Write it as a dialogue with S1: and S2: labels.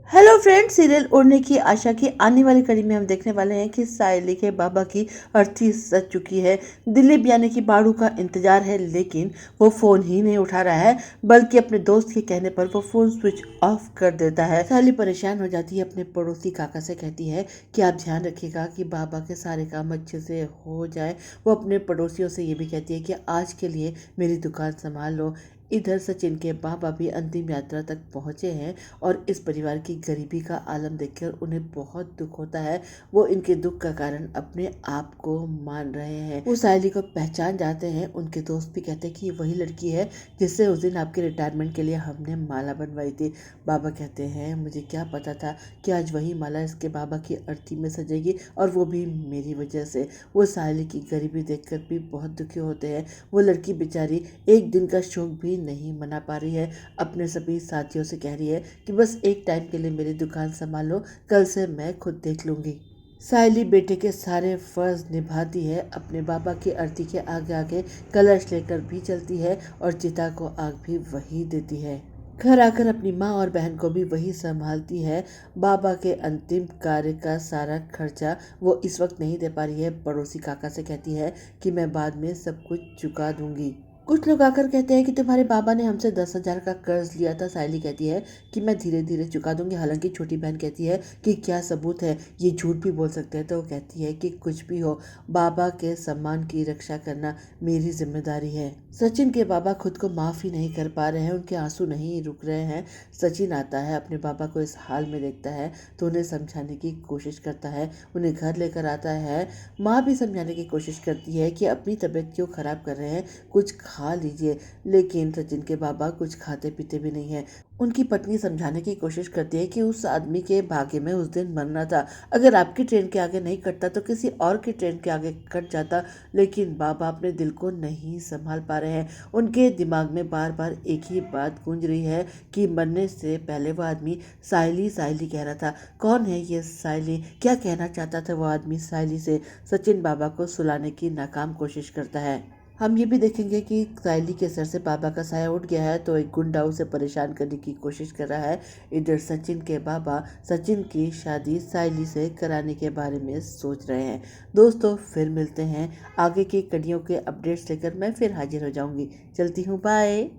S1: Hello friends, serial उड़ने की आशा की आने वाली कड़ी में हम देखने वाले हैं कि सायली के बाबा की अर्थी सज चुकी है। दिलीप यानी कि बाड़ू का इंतजार है, लेकिन वो फोन ही नहीं उठा रहा है, बल्कि अपने दोस्त के कहने पर वो फोन स्विच ऑफ कर देता है। सायली परेशान हो जाती है, अपने पड़ोसी काका से कहती है कि आप ध्यान रखिएगा कि बाबा के सारे काम अच्छे से हो जाए। वो अपने पड़ोसियों से ये भी कहती है कि आज के लिए मेरी दुकान संभाल लो। इधर सचिन के बाबा भी अंतिम यात्रा तक पहुंचे हैं और इस परिवार की गरीबी का आलम देखकर उन्हें बहुत दुख होता है। वो इनके दुख का कारण अपने आप को मान रहे हैं। वो सायली को पहचान जाते हैं। उनके दोस्त भी कहते हैं कि वही लड़की है जिससे उस दिन आपके रिटायरमेंट के लिए हमने माला बनवाई थी। बाबा कहते हैं मुझे क्या पता था कि आज वही माला इसके बाबा की अर्थी में सजेगी, और वो भी मेरी वजह से। वो सायली की गरीबी देखकर भी बहुत दुखी होते हैं। वो लड़की बेचारी एक दिन का शौक भी नहीं मना पा रही है। अपने सभी साथियों से कह रही है कि बस एक टाइम के लिए मेरी दुकान संभालो, कल से मैं खुद देख लूंगी। सायली बेटे के सारे फर्ज निभाती है। अपने बाबा की अर्थी के आगे आगे कलश लेकर भी चलती है और चिता को आग भी वही देती है। घर आकर अपनी माँ और बहन को भी वही संभालती है। बाबा के अंतिम कार्य का सारा खर्चा वो इस वक्त नहीं दे पा रही है। पड़ोसी काका से कहती है कि मैं बाद में सब कुछ चुका दूंगी। कुछ लोग आकर कहते हैं कि तुम्हारे बाबा ने हमसे 10,000 का कर्ज लिया था। सायली कहती है कि मैं धीरे धीरे चुका दूंगी। हालांकि छोटी बहन कहती है कि क्या सबूत है, ये झूठ भी बोल सकते हैं। तो वो कहती है कि कुछ भी हो, बाबा के सम्मान की रक्षा करना मेरी जिम्मेदारी है। सचिन के बाबा खुद को माफ ही नहीं कर पा रहे हैं, उनके आंसू नहीं रुक रहे हैं। सचिन आता है, अपने बाबा को इस हाल में देखता है तो उन्हें समझाने की कोशिश करता है, उन्हें घर लेकर आता है। माँ भी समझाने की कोशिश करती है कि अपनी तबीयत क्यों खराब कर रहे हैं, कुछ खा लीजिए। लेकिन सचिन के बाबा कुछ खाते पीते भी नहीं है। उनकी पत्नी समझाने की कोशिश करती है कि उस आदमी के भाग्य में उस दिन मरना था। अगर आपकी ट्रेन के आगे नहीं कटता तो किसी और की ट्रेन के आगे कट जाता। लेकिन बाबा अपने दिल को नहीं संभाल पा रहे हैं। उनके दिमाग में बार बार एक ही बात गूंज रही है कि मरने से पहले वो आदमी सायली सायली कह रहा था। कौन है ये सायली? क्या कहना चाहता था वो आदमी सायली से? सचिन बाबा को सुलाने की नाकाम कोशिश करता है। हम ये भी देखेंगे कि सायली के सर से बाबा का साया उठ गया है तो एक गुंडा उसे परेशान करने की कोशिश कर रहा है। इधर सचिन के बाबा सचिन की शादी सायली से कराने के बारे में सोच रहे हैं। दोस्तों, फिर मिलते हैं। आगे की कड़ियों के अपडेट्स लेकर मैं फिर हाजिर हो जाऊंगी। चलती हूँ, बाय।